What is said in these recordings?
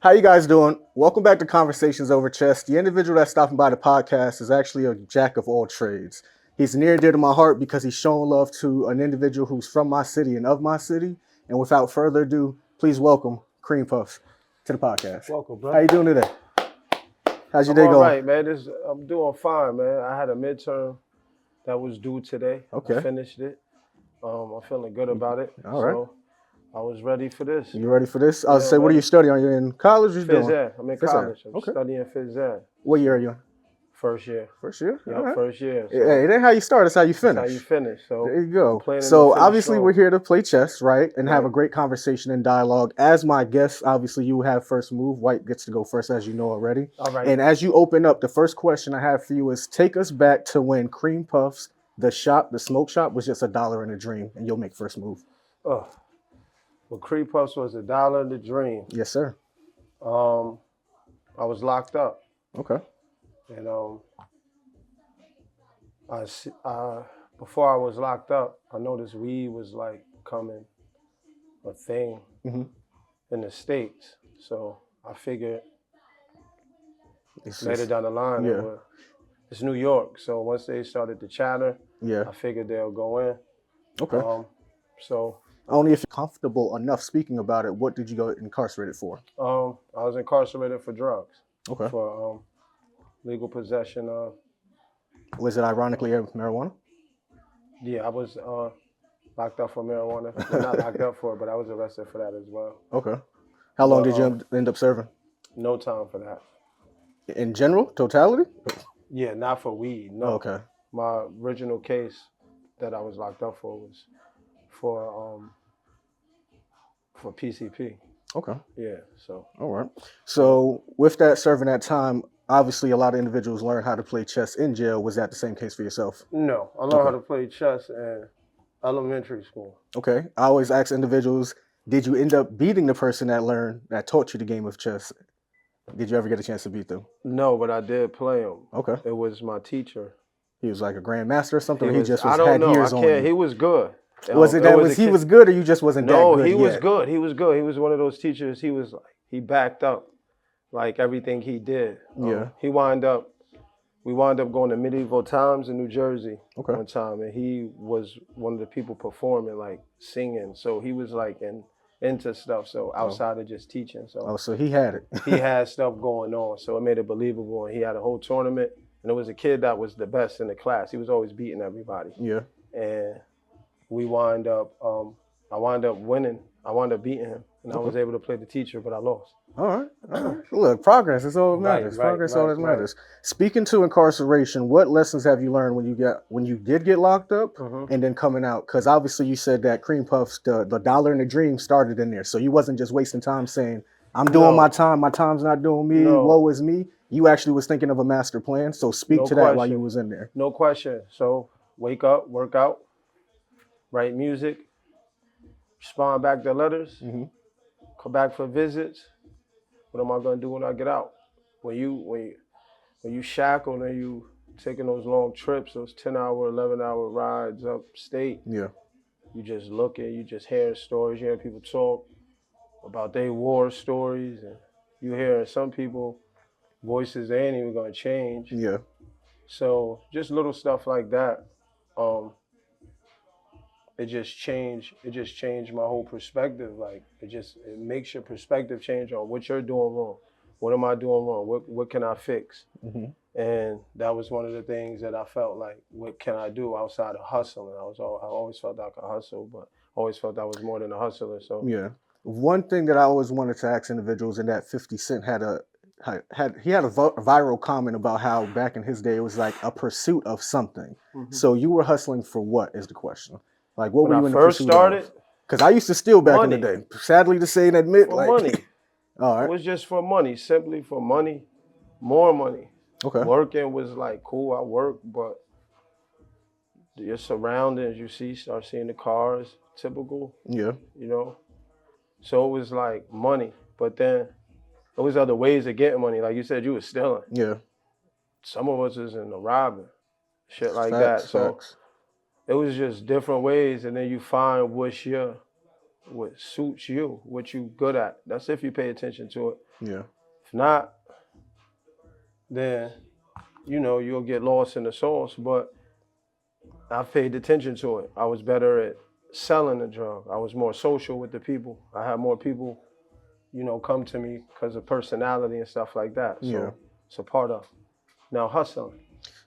How you guys doing? Welcome back to Conversations Over Chess. The individual that's stopping by the podcast is actually a jack of all trades. He's near and dear to my heart because he's showing love to an individual who's from my city and of my city. And without further ado, please welcome Cream Puffs to the podcast. Welcome, brother. How you doing today? How's your day all going? right, man. I'm doing fine, man. I had a midterm that was due today. Okay. I finished it. I'm feeling good about it. All right. So I was ready for this. You ready for this? I was say, what are you studying? Are you in college? Or you Phys doing? ed. I'm in Phys ed. college. I'm Okay. studying phys ed. What year are you in? First year. First year? Yeah, All right. first year. So Hey, it ain't how you start, it's how you finish. that's how you finish. So There you go. planning So to finish obviously strong. we're here to play chess, right? And have a Right. great conversation and dialogue. As my guest, obviously you have first move. White gets to go first, as you know already. All right. And as you open up, the first question I have for you is take us back to when Cream Puffs, the smoke shop, was just $1 in a dream, and you'll make first move. Well, Cream Puffs was $1 in the dream. Yes, sir. I was locked up. Okay. And before I was locked up, I noticed weed was like becoming a thing Mhm. in the States. So I figured It's later just- down the line, yeah. it's New York. So once they started to chatter, yeah. I figured they'll go in. Okay. So Only if you're comfortable enough speaking about it, what did you go incarcerated for? I was incarcerated for drugs, Okay. for legal possession of. Was it ironically marijuana? Yeah, I was locked up for marijuana. Well, not locked up for it, but I was arrested for that as well. Okay. How long Well, did you end up serving? No time for that. In general, totality? Yeah, not for weed. No. Okay. My original case that I was locked up for was for PCP. Okay. Yeah. So All right. So with that serving that time, obviously a lot of individuals learn how to play chess in jail. Was that the same case for yourself? no, I learned how to play chess in elementary school. Okay. I always ask individuals, did you end up beating the person that taught you the game of chess? Did you ever get a chance to beat them? No, but I did play him. Okay. It was my teacher. He was like a grandmaster or something, or he was- just I don't had know. years I on can't. you? He was good. Was it that a he kid- was good, or you just wasn't No, that good he was yet? good. He was good. He was one of those teachers. He backed up like everything he did. Yeah. We wound up going to Medieval Times in New Jersey Okay. one time, and he was one of the people performing, like singing. So he was like into stuff. So outside of just teaching, so Oh, so he had it. he had stuff going on. So it made it believable. And he had a whole tournament, and it was a kid that was the best in the class. He was always beating everybody. Yeah. And we wind up, I wound up winning. I wound up beating him, and I was able to play the teacher, but I lost. All right. All right. Look, progress is all that matters. Progress is all that matters. Speaking to incarceration, what lessons have you learned when you did get locked up and then coming out? Because obviously you said that Cream Puffs, the $1 in the dream started in there. So you wasn't just wasting time saying, I'm doing my time's not doing me, woe is me. You actually was thinking of a master plan. So speak to that while you was in there. No question. So wake up, work out, write music, respond back to letters, come back for visits. What am I gonna do when I get out? When you shackled and you taking those long trips, those 10-hour, 11-hour rides upstate, Yeah. you just looking, you just hearing stories, you hear people talk about their war stories, and you hearing some people voices they ain't even gonna change. Yeah. So just little stuff like that. It just changed my whole perspective. Like it makes your perspective change on what you're doing wrong. What am I doing wrong? What can I fix? And that was one of the things that I felt like, what can I do outside of hustling? I always felt I could hustle, but always felt I was more than a hustler. So Yeah. One thing that I always wanted to ask individuals, and that 50 Cent had a viral comment about how back in his day it was like a pursuit of something. So you were hustling for what is the question? Like what were you when I in the first pursuit started, Because I used to steal back money. in the day. Sadly to say and admit, for like money. all It right. was just for money, simply for money, more money. Okay. Working was like cool, I work, but your surroundings, start seeing the cars, typical, Yeah. you know. So it was like money, but then there was other ways of getting money. Like you said, you was stealing. Yeah. Some of us is in the robbing, shit like Facts, that. So facts. it was just different ways, and then you find what's your what suits you, what you good at. That's if you pay attention to it. Yeah. If not, then, you know, you'll get lost in the sauce. But I paid attention to it. I was better at selling the drug. I was more social with the people. I had more people, you know, come to me because of personality and stuff like that. So Yeah. it's a part of now hustling.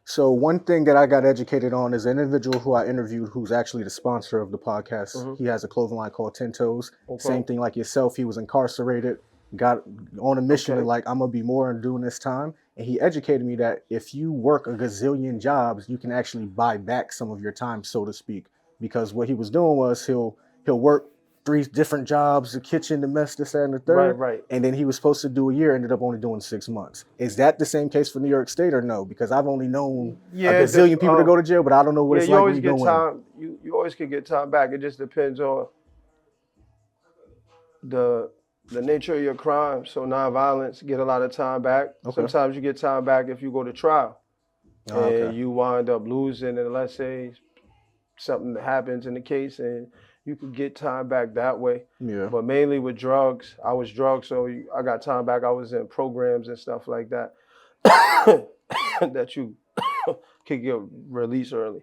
So one thing that I got educated on is an individual who I interviewed who's actually the sponsor of the podcast. He has a clothing line called Toes. Same thing like yourself. He was incarcerated, got on a mission and like, I'm going to be more in doing this time. And he educated me that if you work a gazillion jobs, you can actually buy back some of your time, so to speak. Because what he was doing was he'll work 3 different jobs, the kitchen, the mess, this, that, and the third. Right. And then he was supposed to do a year, ended up only doing 6 months. Is that the same case for New York State or no? Because I've only known a gazillion people to go to jail, but I don't know what it's like when you go time. You always can get time back. It just depends on the nature of your crime. So nonviolence, get a lot of time back. Sometimes you get time back if you go to trial. And you wind up losing, and let's say something happens in the case and you could get time back that way. Yeah. But mainly with drugs, I was drugged, so I got time back. I was in programs and stuff like that that you could get released early.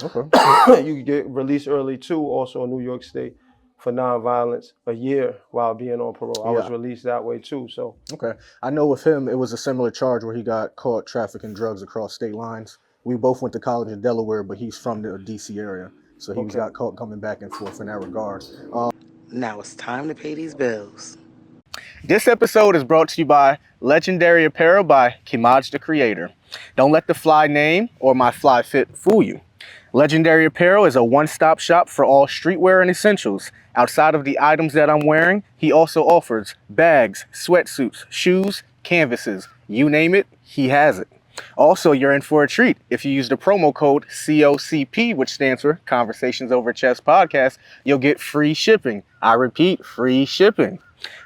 You could get released early too, also in New York State, for nonviolence, a year while being on parole. I was released that way too. So I know with him, it was a similar charge where he got caught trafficking drugs across state lines. We both went to college in Delaware, but he's from the DC area. So he got caught coming back and forth in that regard. Now it's time to pay these bills. This episode is brought to you by Legendary Apparel by Kimaj the Creator. Don't let the fly name or my fly fit fool you. Legendary Apparel is a one-stop shop for all streetwear and essentials. Outside of the items that I'm wearing, he also offers bags, sweatsuits, shoes, canvases. You name it, he has it. Also, you're in for a treat. If you use the promo code COCP, which stands for Conversations Over Chest Podcast, you'll get free shipping. I repeat, free shipping.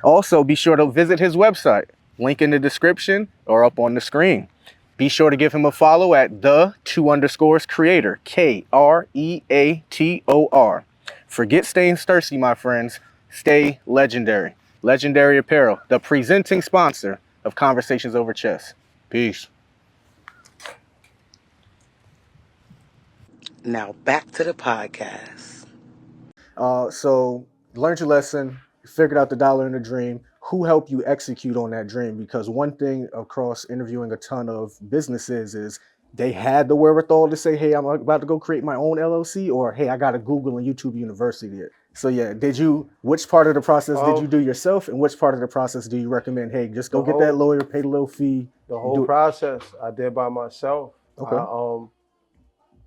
Also, be sure to visit his website. Link in the description or up on the screen. Be sure to give him a follow at _creator, KREATOR. Forget staying thirsty, my friends. Stay legendary. Legendary Apparel, the presenting sponsor of Conversations Over Chess. Peace. Now back to the podcast. So learned your lesson, figured out the dollar in the dream. Who helped you execute on that dream? Because one thing across interviewing a ton of businesses is they had the wherewithal to say, hey, I'm about to go create my own LLC, or hey, I got to Google and YouTube University it. So yeah, which part of the process did you do yourself, and which part of the process do you recommend, hey, just go get that lawyer, pay the little fee? The whole process I did by myself.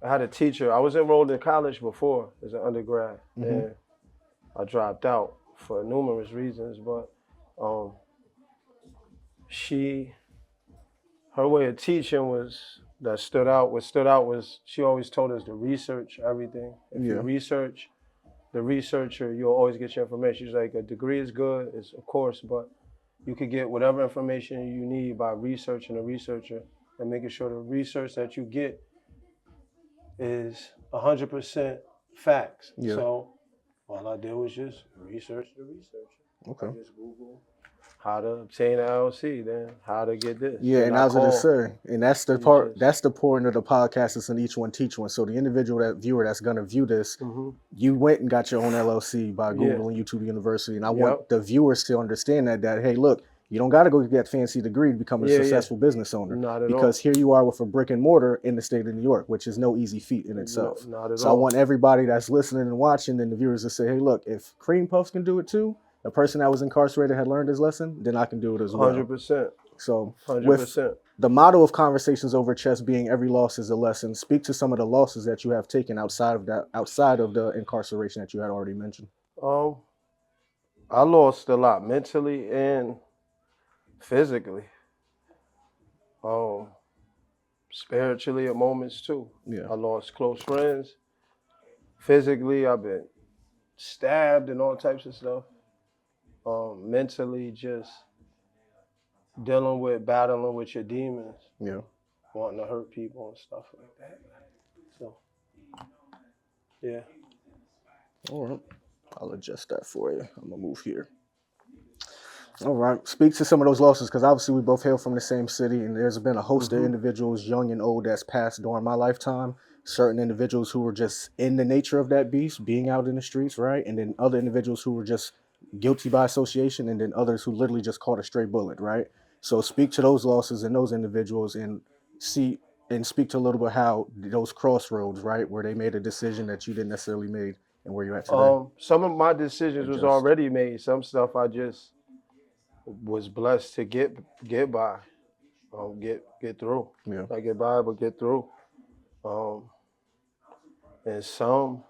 I had a teacher. I was enrolled in college before as an undergrad, and I dropped out for numerous reasons, but her way of teaching what stood out was she always told us to research everything. If you research the researcher, you'll always get your information. She's like, a degree is good, of course, but you could get whatever information you need by researching a researcher and making sure the research that you get is 100% facts. So all I did was just research the researcher. I just Google how to obtain an LLC, then how to get this. Yeah, and I was going to say, and that's the part, that's the point of the podcast is in each one teach one. So the individual viewer that's going to view this, you went and got your own LLC by Google and YouTube University. And I want the viewers to understand that, hey, look, you don't got to go get that fancy degree to become a successful business owner. Not at because all. Here you are with a brick and mortar in the state of New York, which is no easy feat in itself. Not at so all. I want everybody that's listening and watching and the viewers to say, hey, look, if Cream Puffs can do it too, a person that was incarcerated had learned his lesson, then I can do it as well. 100%. So 100%. With the motto of Conversations Over Chess being every loss is a lesson, speak to some of the losses that you have taken outside of the incarceration that you had already mentioned. I lost a lot mentally and physically. Spiritually at moments too. Yeah. I lost close friends. Physically, I've been stabbed and all types of stuff. Mentally, just battling with your demons. Yeah. Wanting to hurt people and stuff like that. So, yeah. All right. I'll adjust that for you. I'm gonna move here. All right. Speak to some of those losses, because obviously we both hail from the same city, and there's been a host of individuals, young and old, that's passed during my lifetime. Certain individuals who were just in the nature of that beast, being out in the streets, right? And then other individuals who were just guilty by association, and then others who literally just caught a stray bullet, right? So speak to those losses and those individuals, and speak to a little bit how those crossroads, right, where they made a decision that you didn't necessarily made, and where you're at today. Some of my decisions was already made. Some stuff I just was blessed to get by, get through. Yeah. Not get by, but get through. And some,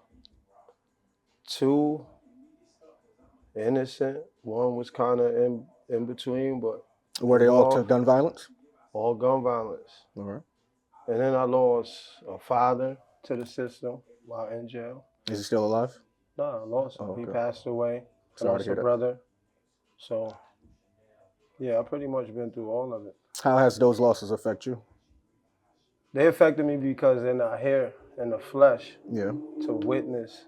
two, innocent. One was kind of in between, but Were they all to gun violence? all gun violence. All right. And then I lost a father to the system while in jail. Is he still alive? No, I lost him. Oh, okay. He passed away. Sorry to Lost hear a that. brother. So, yeah, I pretty much been through all of it. How has those losses affect you? They affected me because they're not here in the flesh Yeah. to witness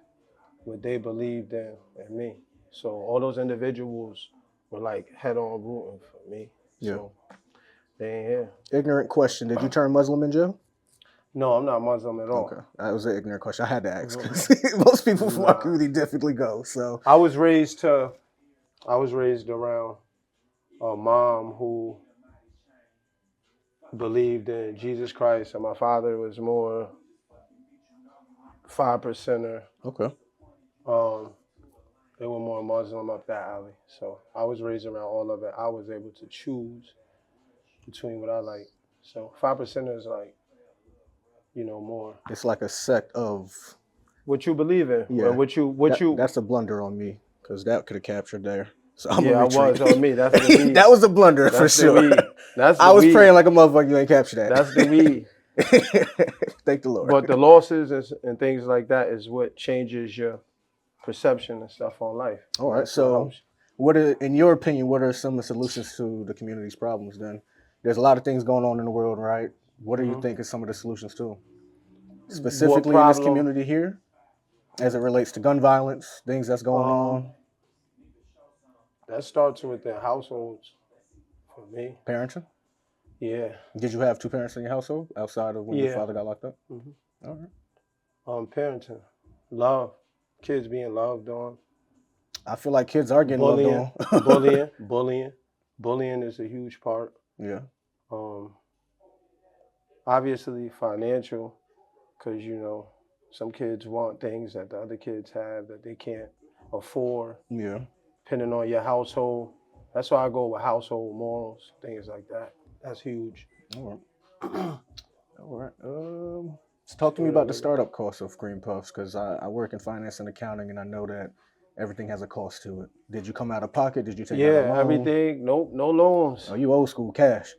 what they believed in me. So all those individuals were like head-on rooting for me. Yeah. So they ain't here. Ignorant question. Did you turn Muslim in jail? No, I'm not Muslim at all. Okay. That was an ignorant question. I had to ask. 'Cause most people from our community definitely go. So I was raised around a mom who believed in Jesus Christ, and my father was more 5%er. okay. They were more Muslim up that alley. So I was raised around all of it. I was able to choose between what I like. So 5%er is like, more. It's like a sect of What you believe in. Yeah. That's a blunder on me, because that could have captured there. So I'm Yeah, I was on me. That's the weed. That was a blunder for sure. I was praying like a motherfucker. You ain't captured that. That's the weed. Thank the Lord. But the losses and things like that is what changes your perception and stuff on life. All right. So, in your opinion, what are some of the solutions to the community's problems? Then, there's a lot of things going on in the world, right? What do you think is some of the solutions to them? Specifically in this community here, as it relates to gun violence, things that's going on. That starts within households for me. Parenting? Yeah. Did you have two parents in your household outside of when your father got locked up? Mm-hmm. All right. Parenting. Love. Kids being loved on. I feel like kids are getting loved on. Bullying is a huge part. Yeah. Obviously financial, because, some kids want things that the other kids have that they can't afford. Yeah. Depending on your household. That's why I go with household morals, things like that. That's huge. All right. All right. Talk to me about the startup cost of Green Puffs, because I work in finance and accounting, and I know that everything has a cost to it. Did you come out of pocket? Did you take out a loan? Everything. Nope, no loans. Oh, you old school, cash.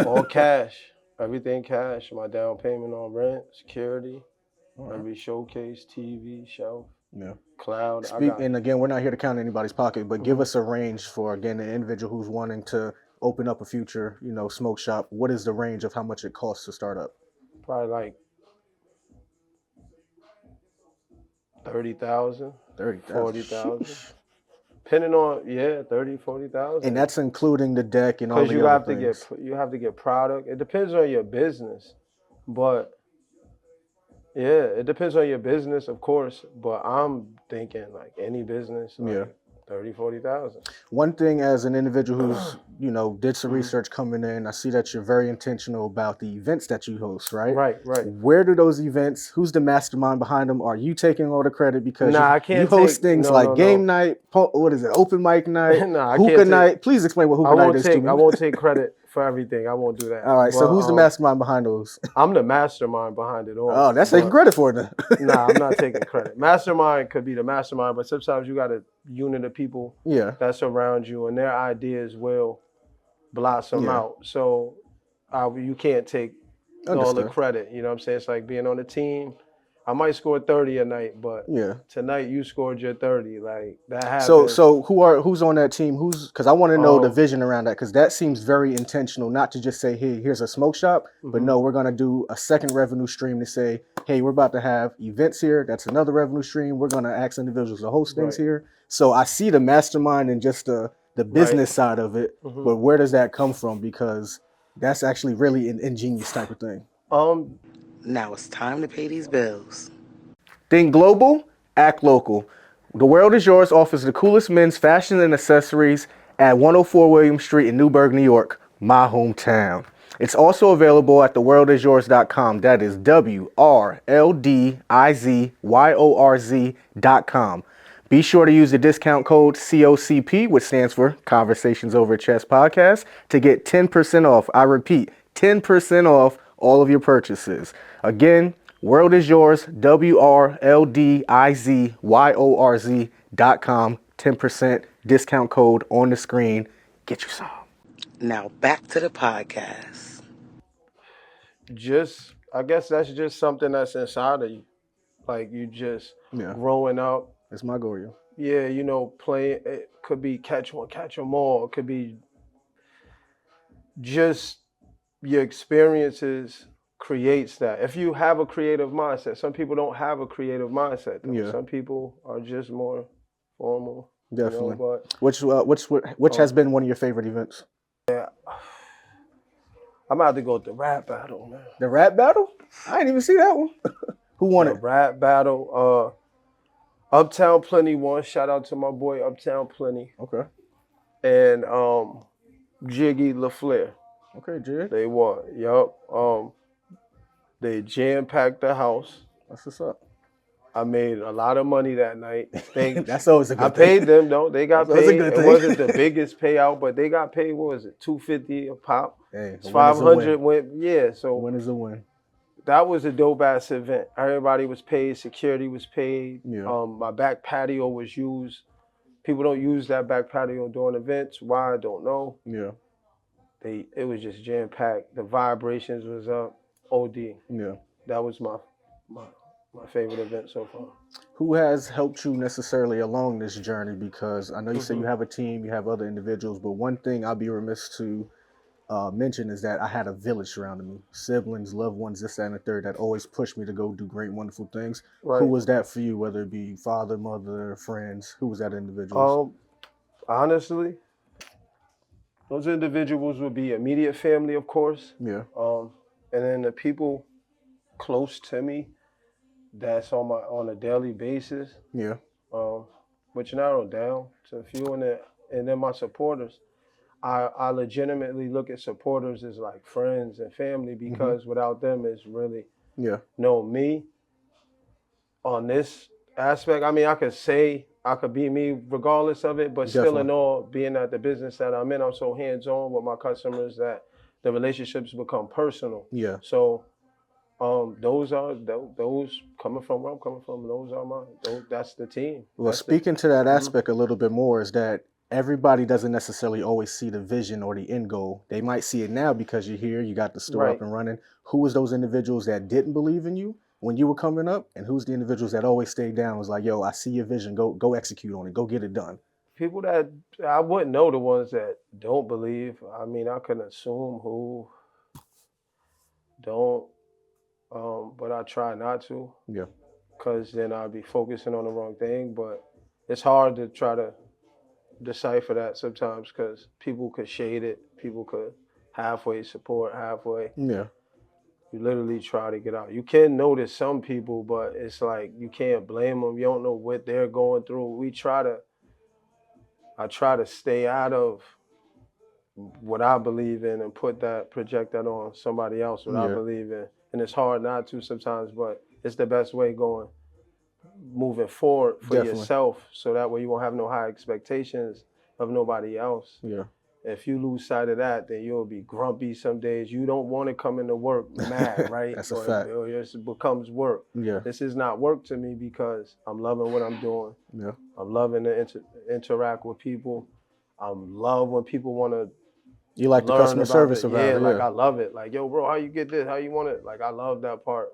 All cash. Everything cash. My down payment on rent, security, Right. every showcase, TV, shelf, Yeah. cloud. And again, we're not here to count anybody's pocket, but give us a range for, again, the individual who's wanting to open up a future, smoke shop. What is the range of how much it costs to start up? Probably like 30,000, 40,000. Depending on 30, 40,000. And that's including the deck and all the other things. Because you have to get product. It depends on your business, but it depends on your business, of course. But I'm thinking like any business, like 30, 40,000. One thing, as an individual who's did some research coming in, I see that you're very intentional about the events that you host, right? Right. Where do those events? Who's the mastermind behind them? Are you taking all the credit because I can't you host things like game night? What is it? Open mic night? Hookah night? Please explain what hookah night is to me. I won't take credit for everything. I won't do that. All right. So who's the mastermind behind those? I'm the mastermind behind it all. Oh, that's taking credit for it then. I'm not taking credit. Mastermind could be the mastermind, but sometimes you got a unit of people that's around you, and their ideas will blossom out. So you can't take all the credit. You know what I'm saying? It's like being on a team. I might score 30 a night, but Yeah. tonight you scored your 30. Like that happens. So who's on that team? Because I want to know the vision around that, because that seems very intentional. Not to just say, hey, here's a smoke shop, but no, we're gonna do a second revenue stream to say, hey, we're about to have events here. That's another revenue stream. We're gonna ask individuals to host things here. So I see the mastermind and just the business side of it, but where does that come from? Because that's actually really an ingenious type of thing. Now it's time to pay these bills. Think global, act local. The Wrld Izyorz offers the coolest men's fashion and accessories at 104 William Street in Newburgh, New York, my hometown. It's also available at thewrldizyorz.com. That is WRLDIZYORZ.com. Be sure to use the discount code COCP, which stands for Conversations Over Chess Podcast, to get 10% off. I repeat, 10% off all of your purchases. Again, Wrld Izyorz, WRLDIZYORZ.com. 10% discount code on the screen. Get you some. Now back to the podcast. I guess that's just something that's inside of you. Like you just growing up. That's my goal. Yeah, playing. It could be catch one, catch 'em all. It could be just your experiences creates that. If you have a creative mindset, some people don't have a creative mindset. Yeah. Some people are just more formal. Definitely. Which has been one of your favorite events? Yeah. I'm about to go with the rap battle, man. The rap battle? I didn't even see that one. Who won it? The rap battle. Uptown Plenty won. Shout out to my boy Uptown Plenty. Okay. And Jiggy LaFleur. Okay, Jig. They won. Yup. They jam-packed the house. That's what's up. I made a lot of money that night. That's always a good thing. I paid them, though. They got paid. It thing. wasn't the biggest payout, but they got paid, what was it, $250 a pop? Hey, it's 500 went, so. Win is a win. That was a dope-ass event. Everybody was paid. Security was paid. Yeah. My back patio was used. People don't use that back patio during events. Why, I don't know. Yeah. It was just jam-packed. The vibrations was up. OD. Yeah. That was my favorite event so far. Who has helped you necessarily along this journey? Because I know you say you have a team, you have other individuals, but one thing I'll be remiss to mention is that I had a village surrounding me. Siblings, loved ones, this, that, and the third, that always pushed me to go do great, wonderful things. Right. Who was that for you, whether it be father, mother, friends? Who was that individual? Honestly, those individuals would be immediate family, of course. Yeah. And then the people close to me that's on a daily basis. Yeah. Which narrowed down to a few, and then my supporters. I legitimately look at supporters as like friends and family, because without them, it's really me on this aspect. I mean, I could say I could be me regardless of it, but still in all, being at the business that I'm in, I'm so hands-on with my customers that the relationships become personal. Yeah. So those coming from where I'm coming from. Those are that's the team. Well, speaking to that aspect a little bit more, is that everybody doesn't necessarily always see the vision or the end goal. They might see it now because you're here, you got the store up and running. Who was those individuals that didn't believe in you when you were coming up, and who's the individuals that always stayed down, was like, yo, I see your vision, go execute on it, go get it done? People that I wouldn't know, the ones that don't believe. I mean, I can assume who don't, but I try not to. Yeah. Because then I'd be focusing on the wrong thing. But it's hard to try to decipher that sometimes, because people could shade it. People could halfway support, halfway. Yeah. You literally try to get out. You can notice some people, but it's like you can't blame them. You don't know what they're going through. I try to stay out of what I believe in and project that on somebody else, what I believe in. And it's hard not to sometimes, but it's the best way moving forward for yourself, so that way you won't have no high expectations of nobody else. Yeah. If you lose sight of that, then you'll be grumpy some days. You don't want to come into work mad, right? That's a fact. Or it becomes work. Yeah. This is not work to me, because I'm loving what I'm doing. Yeah. I'm loving to interact with people. I love when people want to. You like the customer service about it? Like I love it. Like, yo, bro, how you get this? How you want it? Like, I love that part.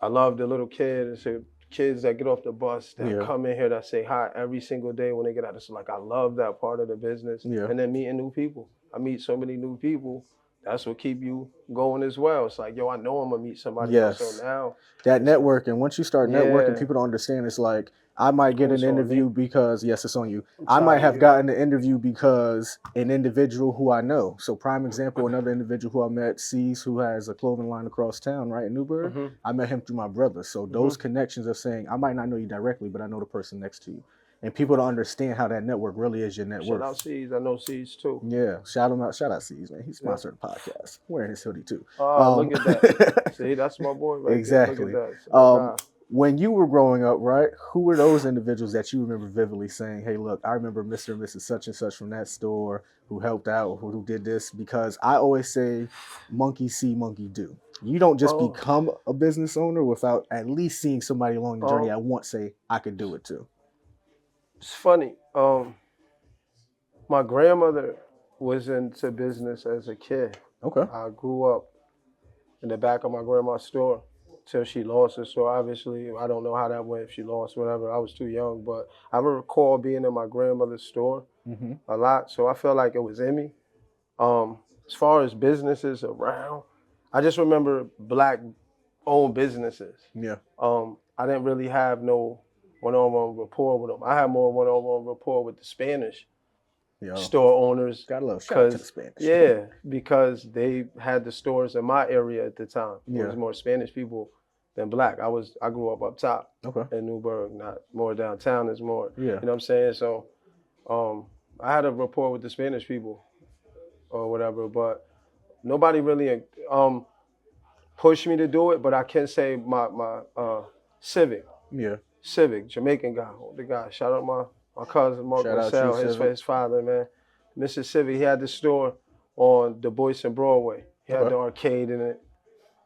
I love the little kids that get off the bus that come in here that say hi every single day when they get out. It's like I love that part of the business. Yeah. And then meeting new people. I meet so many new people. That's what keep you going as well. It's like, yo, I know I'm gonna meet somebody else. So now that networking, once you start networking, people don't understand. It's like I might get an interview because it's on you. I might have gotten an interview because an individual who I know. So prime example, another individual who I met, C's, who has a clothing line across town, right in Newburgh. I met him through my brother. So those connections of saying I might not know you directly, but I know the person next to you. And people don't understand how that network really is your network. Shout out C's. I know C's too. Yeah, shout him out. Shout out C's, man. He sponsored the podcast. Wearing his hoodie too. Look at that. See, that's my boy right exactly. There. Look at that. When you were growing up, right, who were those individuals that you remember vividly saying, hey, look, I remember Mr. and Mrs. such and such from that store who helped out, who did this? Because I always say, monkey see, monkey do. You don't just become a business owner without at least seeing somebody along the journey that once say, I could do it too. It's funny. My grandmother was into business as a kid. Okay. I grew up in the back of my grandma's store till she lost her store. Obviously, I don't know how that went, if she lost, whatever. I was too young, but I recall being in my grandmother's store a lot, so I felt like it was in me. As far as businesses around, I just remember Black-owned businesses. Yeah. I didn't really have no one-on-one rapport with them. I had more one-on-one rapport with the Spanish store owners. Gotta love shout out to the Spanish. Yeah, because they had the stores in my area at the time. There was more Spanish people than Black. I grew up top in Newburgh, not more downtown. Is more. Yeah. You know what I'm saying? So, I had a rapport with the Spanish people, or whatever. But nobody really pushed me to do it. But I can say my Civic. Yeah. Civic, Jamaican guy, the guy. Shout out my cousin Mark Marcel, his father, man. Mr. Civic, he had the store on the Boyce and Broadway. He had the arcade in it.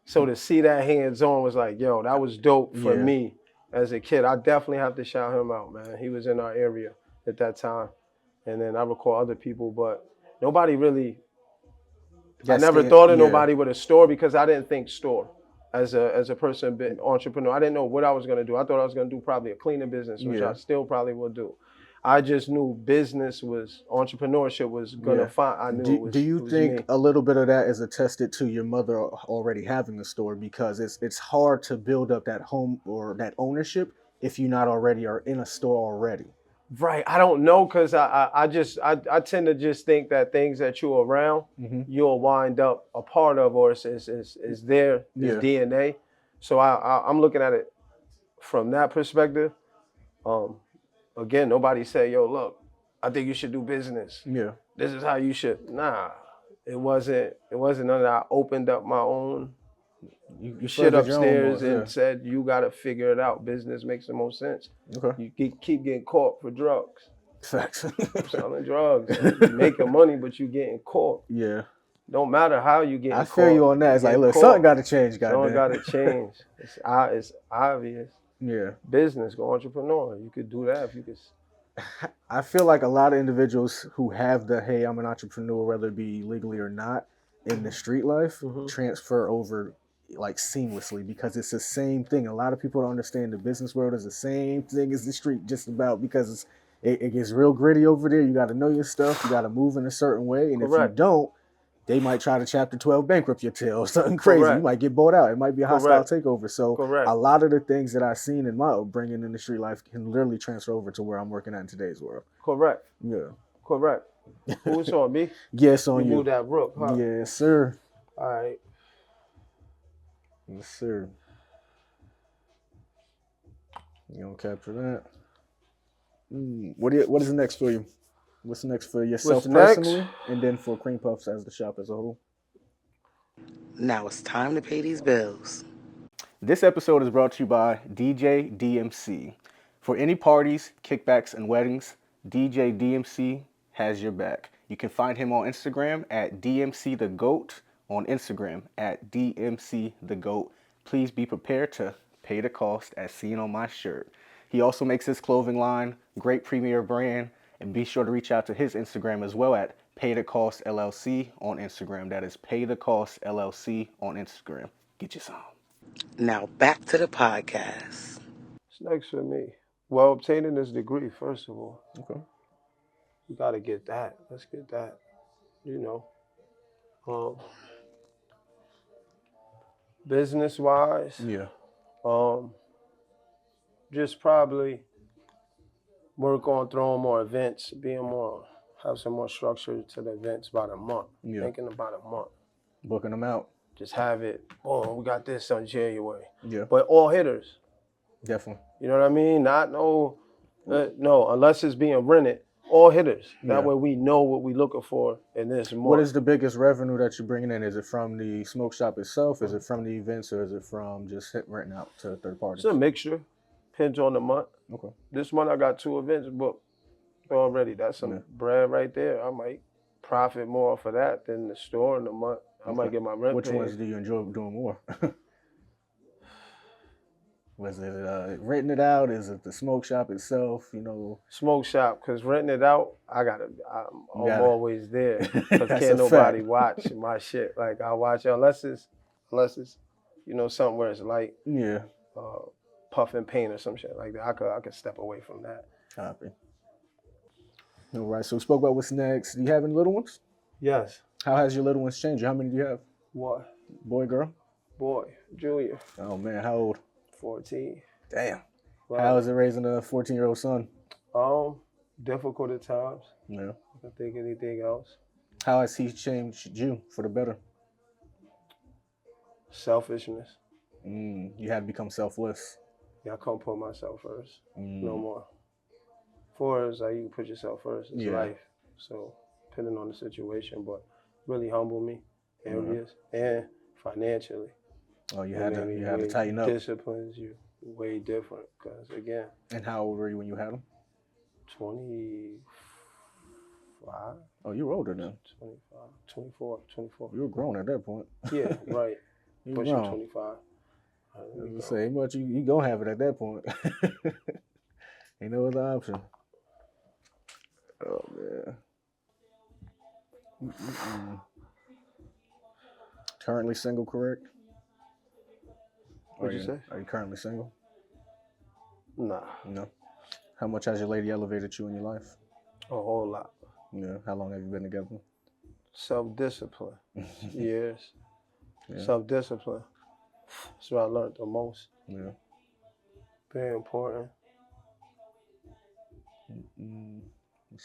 So to see that hands-on was like, yo, that was dope for me as a kid. I definitely have to shout him out, man. He was in our area at that time. And then I recall other people, but nobody really, I never thought of nobody with a store because I didn't think store. As a person, been entrepreneur, I didn't know what I was going to do. I thought I was going to do probably a cleaning business, which I still probably will do. I just knew entrepreneurship was going to find. I knew do you think a little bit of that is attested to your mother already having a store? Because it's hard to build up that home or that ownership if you not already are in a store already. Right. I don't know, because I tend to just think that things that you're around, you'll wind up a part of, or is there, DNA. So I'm looking at it from that perspective. Again, nobody say, yo, look, I think you should do business. Yeah. This is how you should. Nah, it wasn't none of that. I opened up my own you shit upstairs and said, you got to figure it out. Business makes the most sense. Okay. You keep getting caught for drugs. Facts. Selling drugs. You're making money, but you getting caught. Yeah. Don't matter how you getting caught. I feel you on that. It's like, look, something got to change, goddamn. Something got to change. It's obvious. Yeah. Business, go entrepreneur. You could do that if you could. I feel like a lot of individuals who have the, hey, I'm an entrepreneur, whether it be legally or not, in the street life, transfer over like seamlessly, because it's the same thing. A lot of people don't understand the business world is the same thing as the street, just about, because it gets real gritty over there. You got to know your stuff. You got to move in a certain way. And if you don't, they might try to Chapter 12 bankrupt your tail or something crazy. You might get bought out. It might be a hostile takeover. So a lot of the things that I've seen in my upbringing in the street life can literally transfer over to where I'm working at in today's world. Correct. Yeah. Correct. Who's on me? Yes, on you. Move that rook, huh? Yes, sir. All right. Yes, sir. You gonna capture that? What is next for you? What's next for yourself personally, and then for Cream Puffs as the shop as a whole? Now it's time to pay these bills. This episode is brought to you by DJ DMC. For any parties, kickbacks, and weddings, DJ DMC has your back. You can find him on Instagram at DMC the Goat, on Instagram at DMC the Goat. Please be prepared to pay the cost as seen on my shirt. He also makes his clothing line, great premier brand, and be sure to reach out to his Instagram as well at Pay the Cost LLC on Instagram. That is Pay the Cost LLC on Instagram. Get you some. Now back to the podcast. What's next for me? Well, obtaining this degree, first of all. Okay. We got to get that. Let's get that. You know. Business-wise, Yeah. just probably work on throwing more events, have some more structure to the events about a month. Yeah. Thinking about a month. Booking them out. Just have it, we got this on January. Yeah. But all hitters. Definitely. You know what I mean? Not no, unless it's being rented. All hitters. That way we know what we're looking for in this month. What is the biggest revenue that you're bringing in? Is it from the smoke shop itself? Is it from the events? Or is it from just renting out to third parties? It's a mixture. Depends on the month. Okay. This month I got 2 events booked already. That's some bread right there. I might profit more for that than the store in the month. I might get my rent Which paid. ones do you enjoy doing more? Was it renting it out? Is it the smoke shop itself? Smoke shop, because renting it out, I'm always there. Because can't nobody watch my shit. Like, I watch it unless it's something where it's light. Yeah. Puff and paint or some shit like that. I could step away from that. Copy. All right, so we spoke about what's next. Do you have any little ones? Yes. How has your little ones changed? How many do you have? What? Boy, girl? Boy, Junior. Oh, man, how old? 14. Damn. Right. How is it raising a 14-year-old son? Difficult at times. Yeah. I think anything else. How has he changed you for the better? Selfishness. You had to become selfless. Yeah, I can't put myself first. No more. As you can put yourself first. It's life. So, depending on the situation, but really humble me, envious, and financially. Oh, you had to tighten up. Disciplines you way different, because again. And how old were you when you had them? 25. Oh, you were older then. 24. You were grown at that point. Yeah, right. Pushing grown. 25. I was gonna say, much you gonna have it at that point. Ain't no other option. Oh man. Currently single, correct? What'd you say? Are you currently single? Nah. No. How much has your lady elevated you in your life? A whole lot. Yeah. How long have you been together? Self-discipline. Years. Yeah. Self-discipline. That's what I learned the most. Yeah. Very important.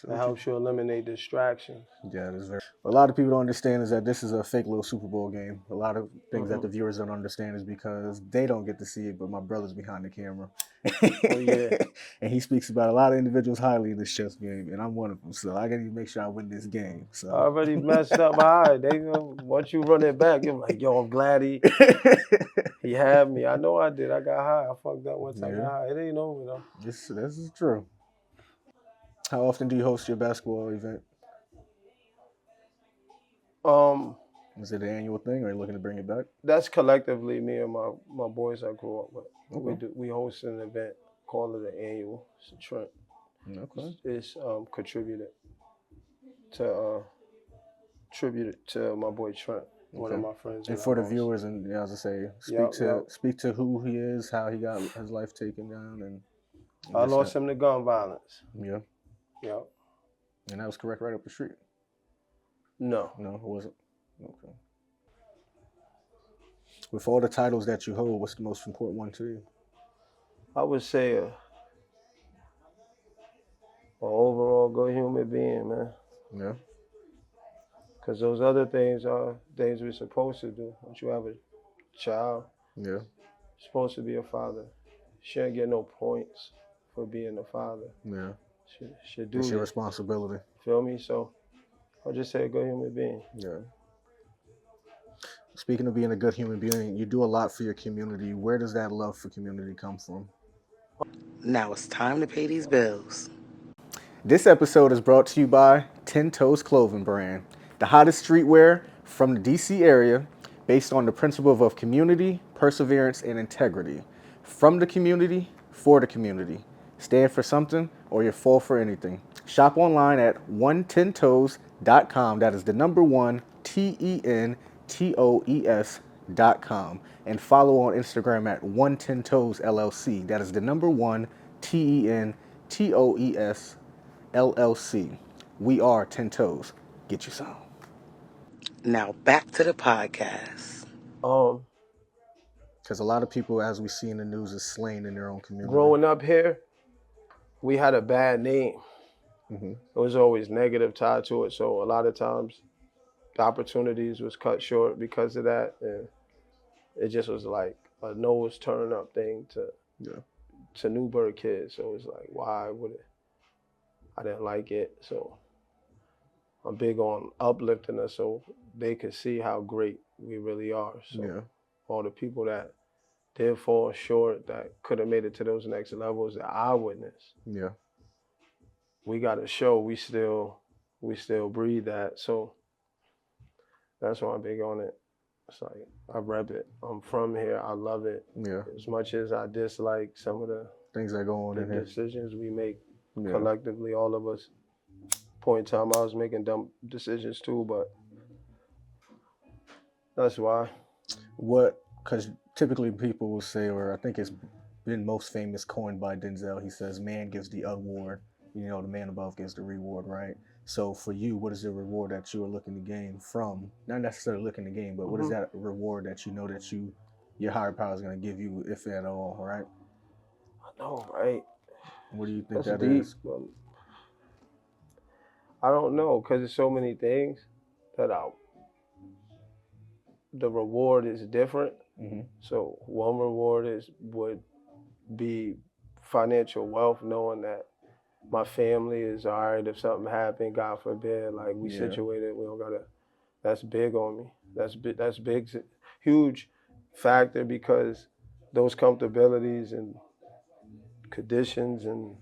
It helps you eliminate distractions. Yeah, it is very. A lot of people don't understand is that this is a fake little Super Bowl game. A lot of things that the viewers don't understand is because they don't get to see it, but my brother's behind the camera. Oh, yeah. And he speaks about a lot of individuals highly in this chess game, and I'm one of them. So I got to make sure I win this game. So I already messed up my eye. Once you run it back, you're like, yo, I'm glad he had me. I know I did. I got high. I fucked up once I got high. It ain't over though. This is true. How often do you host your basketball event? Is it an annual thing, or are you looking to bring it back? That's collectively me and my boys I grew up with. Okay. We host an event, call it an annual. It's a trend. Okay. It's contributed to my boy Trent, one of my friends. And for the viewers, and as I say, speak to who he is, how he got his life taken down, and I lost him to gun violence. Yeah. Yep. And that was correct right up the street? No. No, it wasn't? Okay. With all the titles that you hold, what's the most important one to you? I would say an overall good human being, man. Yeah. Because those other things are things we're supposed to do. Once you have a child, you're supposed to be a father. You shouldn't get no points for being a father. Yeah. Should do It's your responsibility. Feel me? So I'll just say a good human being. Yeah. Speaking of being a good human being, you do a lot for your community. Where does that love for community come from? Now it's time to pay these bills. This episode is brought to you by Toes clothing brand, the hottest streetwear from the DC area, based on the principle of community, perseverance, and integrity. From the community, for the community. Stand for something, or you fall for anything. Shop online at 110toes.com. That is the number 1 TENTOES.com. dmcthedj.com, and follow on Instagram at 110 Toes LLC. That is the number 1 TENTOES LLC. We are 10 Toes. Get you some. Now back to the podcast. Because a lot of people, as we see in the news, is slain in their own community. Growing up here, we had a bad name. Mm-hmm. It was always negative tied to it. So a lot of times the opportunities was cut short because of that. And it just was like a nose turn up thing to Newburgh kids. So it's like, why would it? I didn't like it. So I'm big on uplifting us so they could see how great we really are. So all the people that did fall short, that could have made it to those next levels that I witnessed. Yeah. We got to show we still breathe that. So that's why I'm big on it. It's like, I rep it. I'm from here. I love it. Yeah. As much as I dislike some of the things that go on in here. Decisions we make collectively, all of us. Point in time, I was making dumb decisions too, but that's why. Because typically people will say, or I think it's been most famous, coined by Denzel, he says, man gives the award, the man above gives the reward, right? So for you, what is the reward that you are looking to gain from, not necessarily looking to gain, but what is that reward that you know that your higher power is going to give you, if at all, right? I know, right? What do you think that's that deep, is? I don't know, because there's so many things that the reward is different. Mm-hmm. So one reward would be financial wealth, knowing that my family is all right if something happened, God forbid, like we situated, we don't gotta. That's big on me. That's big, huge factor, because those comfortabilities and conditions, and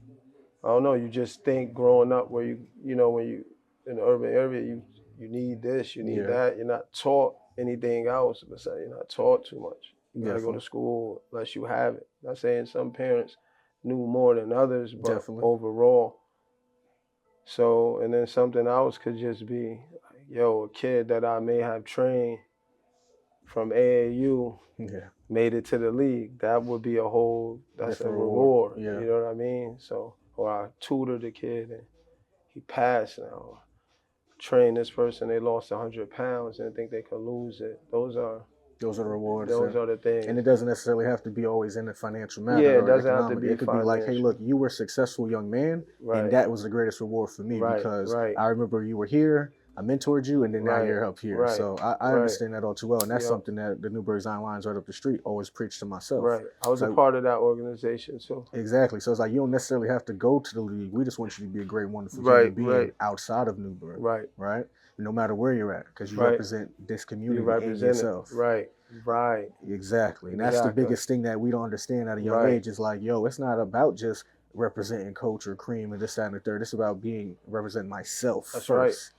I don't know, you just think growing up where when you in the urban area, you need this, you need that. You're not taught anything else, but you're not taught too much. You gotta go to school unless you have it. Not saying some parents knew more than others, but overall. So, and then something else could just be, a kid that I may have trained from AAU made it to the league. That would be that's a reward. Yeah. You know what I mean? So, or I tutored the kid and he passed now. Train this person, they lost 100 pounds and think they could lose it. Those are the rewards. Those are the things. And it doesn't necessarily have to be always in the financial matter. Yeah, it doesn't have to be. It could be like, hey, look, you were a successful young man, and that was the greatest reward for me because I remember you were here, I mentored you, and then now you're up here. So I understand that all too well, and that's something that the Newburgh Zion Lions right up the street always preach to myself. Right, I was a part of that organization, so. Exactly, so it's like you don't necessarily have to go to the league. We just want you to be a great, wonderful human being outside of Newburgh. Right. No matter where you're at, because you represent this community and yourself. Right. Exactly. And that's the biggest thing that we don't understand at a young age is like, it's not about just representing Coach or Cream and this, that, and the third. It's about representing myself first.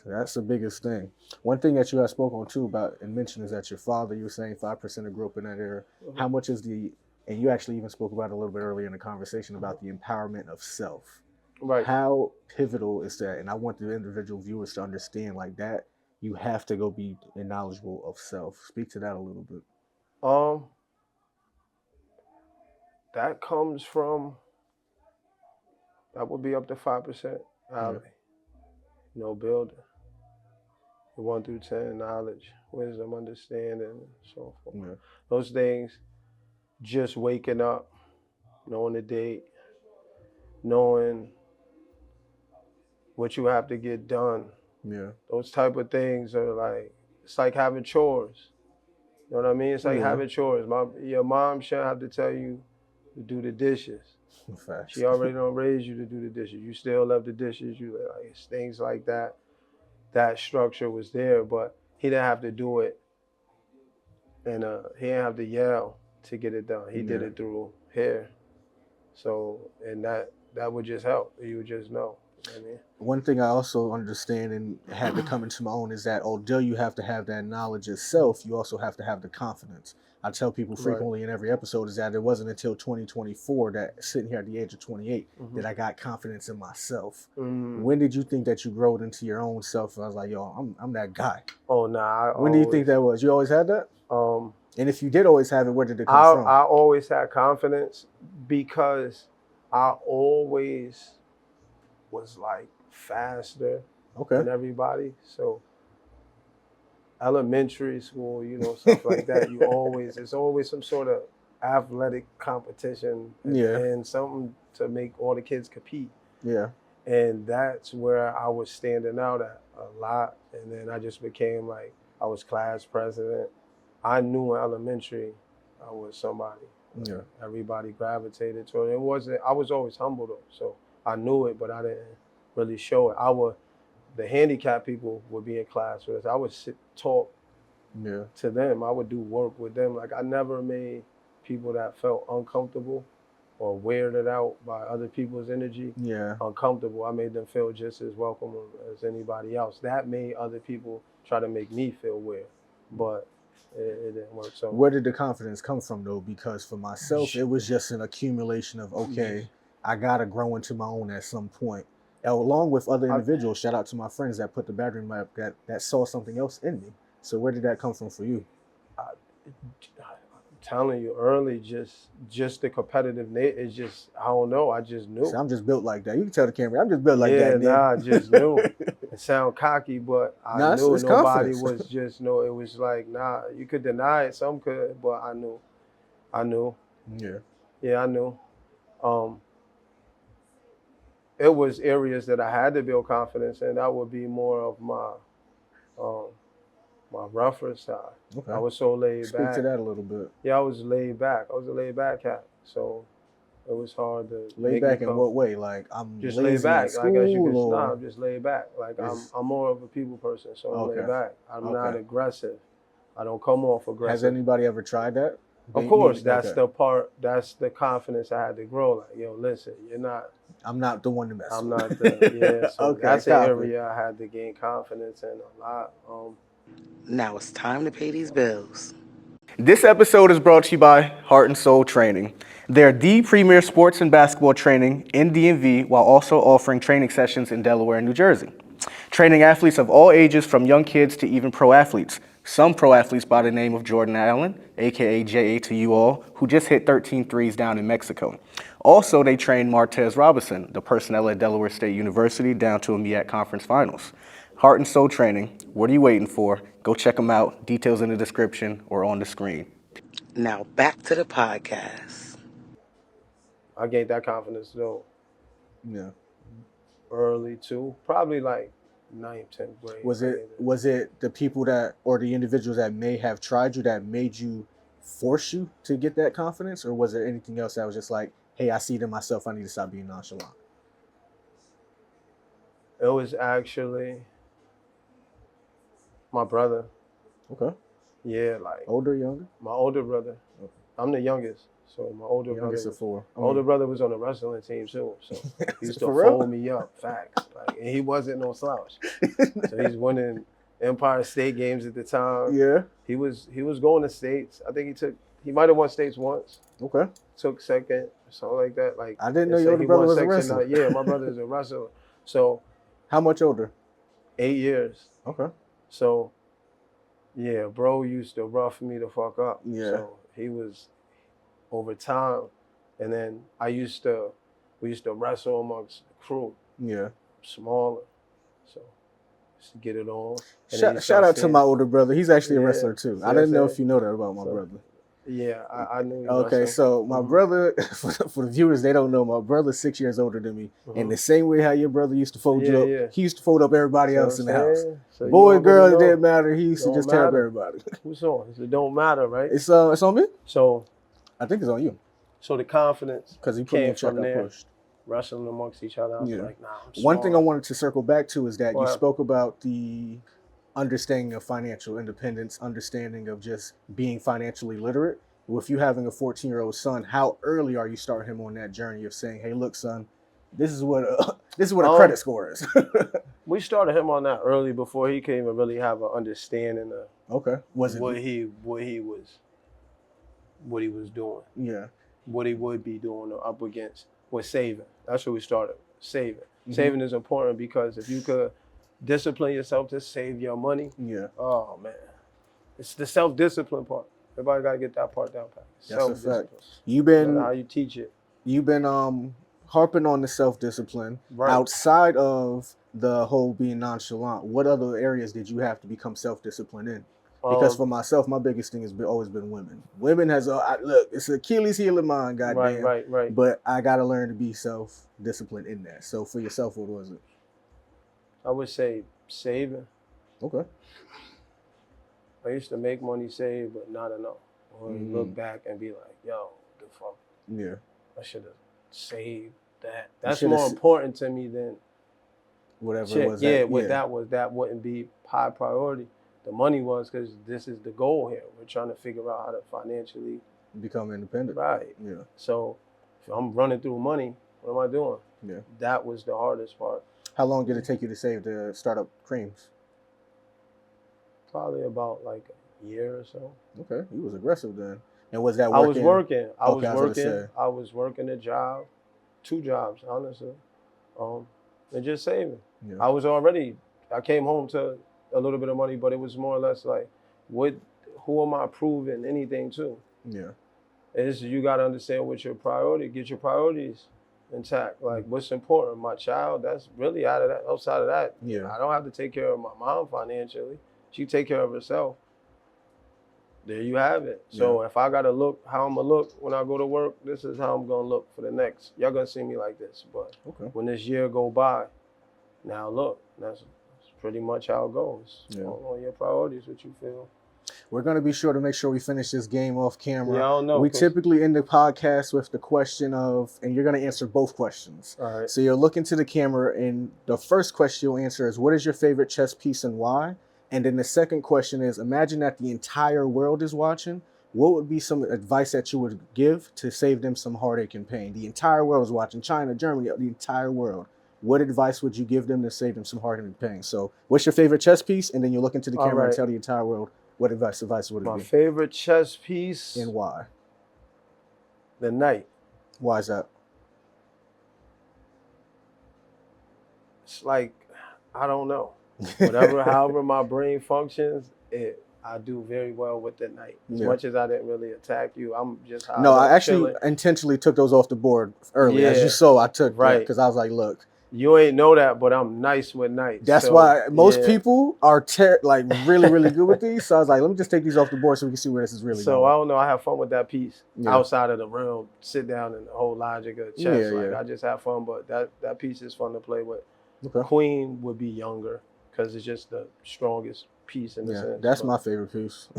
That's the biggest thing. One thing that you have spoken on too about and mentioned is that your father, you were saying 5% grew up in that era. Mm-hmm. How much is and you actually even spoke about it a little bit earlier in the conversation about the empowerment of self. Right. How pivotal is that? And I want the individual viewers to understand like that. You have to go be knowledgeable of self. Speak to that a little bit. That comes from, that would be up to 5%. Building. 1 through 10, knowledge, wisdom, understanding, and so forth. Yeah. Those things, just waking up, knowing the date, knowing what you have to get done. Yeah. Those type of things are like, it's like having chores. You know what I mean? It's like having chores. Your mom shouldn't have to tell you to do the dishes. Facts. She already don't raise you to do the dishes. You still love the dishes. It's things like that. That structure was there, but he didn't have to do it. And he didn't have to yell to get it done. He did it through hair. So, and that would just help. You would just know. You know what I mean? One thing I also understand and had to come into my own is that although you have to have that knowledge itself, you also have to have the confidence. I tell people frequently in every episode is that it wasn't until 2024 that sitting here at the age of 28 that I got confidence in myself. When did you think that you growed into your own self? I was like, I'm that guy. Oh, nah. When do you think that was? You always had that? And if you did always have it, where did it come from? I always had confidence because I always was like faster than everybody. So elementary school, you know, stuff like that. It's always some sort of athletic competition and something to make all the kids compete. Yeah. And that's where I was standing out at a lot. And then I just became like, I was class president. I knew in elementary I was somebody. Yeah. Everybody gravitated toward it. I was always humble though. So I knew it, but I didn't really show it. The handicapped people would be in class with us. I would talk to them. I would do work with them. Like I never made people that felt uncomfortable or weirded out by other people's energy uncomfortable. I made them feel just as welcome as anybody else. That made other people try to make me feel weird, but it didn't work. So where did the confidence come from though? Because for myself, it was just an accumulation of, okay, I gotta grow into my own at some point. Along with other individuals, shout out to my friends that put the battery map that saw something else in me. So where did that come from for you? I'm telling you early, just the competitive nature. It's just, I don't know. I just knew. So I'm just built like that. You can tell the camera, I'm just built like that. I just knew. It sound cocky, but I knew nobody confidence. Was just, no, it was like, nah, you could deny it, some could, but I knew. Yeah, I knew. It was areas that I had to build confidence in. That would be more of my rougher side. Okay. I was so laid back. Speak to that a little bit. Yeah, I was laid back. I was a laid back cat. So it was hard to lay back in what way? Like I'm just lazy laid back. at school, like as you can nah, I'm just laid back. Like I'm more of a people person, so I'm laid back. I'm not aggressive. I don't come off aggressive. Has anybody ever tried that? Of course, that's the part. That's the confidence I had to grow. Like, yo, listen, you're not. I'm not the one to mess with. I'm not the So that's the area I had to gain confidence in a lot. Now it's time to pay these bills. This episode is brought to you by Heart and Soul Training. They're the premier sports and basketball training in DMV while also offering training sessions in Delaware and New Jersey. Training athletes of all ages from young kids to even pro athletes. Some pro athletes by the name of Jordan Allen, aka JA to you all, who just hit 13 threes down in Mexico. Also, they trained Martez Robinson, the personnel at Delaware State University, down to a MEAC conference finals. Heart and Soul Training, what are you waiting for? Go check them out. Details in the description or on the screen. Now back to the podcast. I gained that confidence though. Yeah. Early too, probably like 9th, 10th grade. Was it the people that, or the individuals that may have tried you that made you force you to get that confidence? Or was there anything else that was just like, hey, I see it in myself, I need to stop being nonchalant? It was actually my brother. Okay. Yeah, like. Older, younger? My older brother. Okay. I'm the youngest. So my older brother was on the wrestling team too. So he used to fold me up, facts. Like, and he wasn't no slouch. So he's winning Empire State games at the time. Yeah. He was going to states. I think he might have won states once. Okay. Took second, or something like that. Like I didn't know your older brother was a wrestler. Yeah, my brother is a wrestler. So how much older? 8 years. Okay. So yeah, bro used to rough me the fuck up. Yeah. So he was over time, and then we used to wrestle amongst the crew. Yeah. Smaller. So just to get it on. Shout out to my older brother. He's actually a wrestler too. I didn't know if you know that about my brother. Yeah, I knew. Okay, so my brother, for the viewers, they don't know, my brother's 6 years older than me. And the same way how your brother used to fold you up, he used to fold up everybody else in the house. So boy, girl, it didn't matter. He used to just tear up everybody. Who's on? It don't matter, right? It's on me? So I think it's on you. So the confidence because he put me in check, I pushed. Wrestling amongst each other. I was like, nah, I'm One thing I wanted to circle back to is that you spoke about the understanding of financial independence, understanding of just being financially literate. With you having a 14-year-old son, how early are you starting him on that journey of saying, "Hey, look, son, this is what a credit score is"? We started him on that early before he could even really have an understanding of what he was doing. Yeah, what he would be doing or up against was saving. That's where we started. Saving. Saving is important because if you could discipline yourself to save your money, oh man, it's the self-discipline part. Everybody got to get that part down pat. That's a fact. How you teach it. You've been harping on the self-discipline. Right. Outside of the whole being nonchalant, what other areas did you have to become self-disciplined in? Because for myself, my biggest thing has always been women. Women has look, it's Achilles heel of mine, goddamn. Right. But I gotta learn to be self-disciplined in that. So for yourself, what was it? I would say saving. Okay. I used to make money, save, but not enough. Or look back and be like, yo, the fuck? Yeah. I should have saved that. That's more important to me than whatever it was. That wouldn't be high priority. The money was because this is the goal here. We're trying to figure out how to financially become independent. Right. Yeah. So if I'm running through money, what am I doing? Yeah. That was the hardest part. How long did it take you to save to start up creams? Probably about like a year or so. Okay. You was aggressive then. And was that working? I was working a job, 2 jobs, honestly. And just saving. Yeah. I came home to a little bit of money, but it was more or less like, who am I proving anything to? Yeah. You got to understand what your priority, get your priorities intact. Like what's important, my child, that's really outside of that. Yeah. I don't have to take care of my mom financially. She take care of herself. There you have it. So if I got to look how I'm going to look when I go to work, this is how I'm going to look for the next. Y'all going to see me like this. But when this year go by, now look, that's pretty much how it goes. Yeah. On your priorities, what you feel. We're going to be sure to make sure we finish this game off camera. Yeah, I don't know. We typically end the podcast with the question of, and you're going to answer both questions. All right. So you're looking to the camera, and the first question you'll answer is, what is your favorite chess piece and why? And then the second question is, imagine that the entire world is watching. What would be some advice that you would give to save them some heartache and pain? The entire world is watching. China, Germany, the entire world. What advice would you give them to save them some heartache and pain? So what's your favorite chess piece? And then you look into the camera and tell the entire world what advice would it be? My favorite chess piece. And why? The knight. Why is that? It's like, I don't know. However my brain functions, I do very well with the knight. As much as I didn't really attack you, I'm just I actually intentionally took those off the board early. As you saw, I took because I was like, look. You ain't know that, but I'm nice with knights. That's why most people are really, really good with these. So I was like, let me just take these off the board so we can see where this is really going. So I don't know. I have fun with that piece outside of the real sit down and the whole logic of chess. I just have fun, but that piece is fun to play with. Okay. Queen would be younger because it's just the strongest piece in the sense. That's my favorite piece.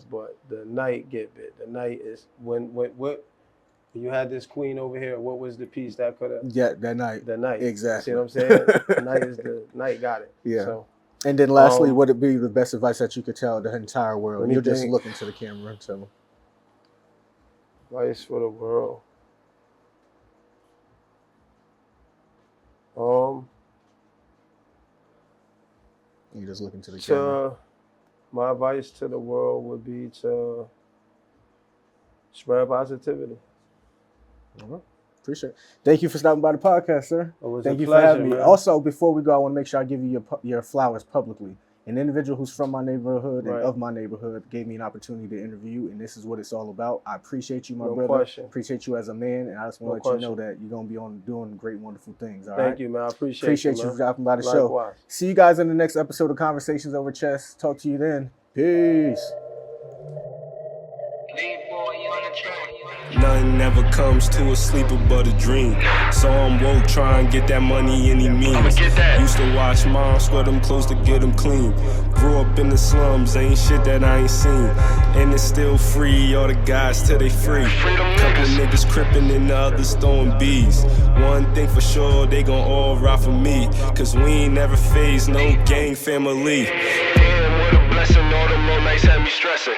But the knight get bit. The knight is when you had this queen over here, what was the piece that could have? Yeah, that knight. The knight. Exactly. See what I'm saying? The knight got it. Yeah. So, and then lastly, would it be the best advice that you could tell the entire world? You're just looking to the camera and tell them. Advice for the world. You just looking to the camera. My advice to the world would be to spread positivity. Appreciate it. Thank you for stopping by the podcast, sir. Thank you for having me. Also, before we go, I want to make sure I give you your flowers publicly. An individual who's from my neighborhood and of my neighborhood gave me an opportunity to interview, and this is what it's all about. I appreciate you, my brother. Question. Appreciate you as a man, and I just want to let you know that you're going to be doing great, wonderful things. All right? Thank you, man. I appreciate you dropping by the show. See you guys in the next episode of Conversations Over Chess. Talk to you then. Peace. Nothing ever comes to a sleeper but a dream. So I'm woke, try and get that money any means. Used to wash mom, sweat them clothes to get them clean. Grew up in the slums, ain't shit that I ain't seen. And it's still free, all the guys till they free. Couple niggas crippin' and the others throwing bees. One thing for sure, they gon' all ride for me. Cause we ain't never phased no gang family. Damn, what a blessing, all them all nights had me stressing.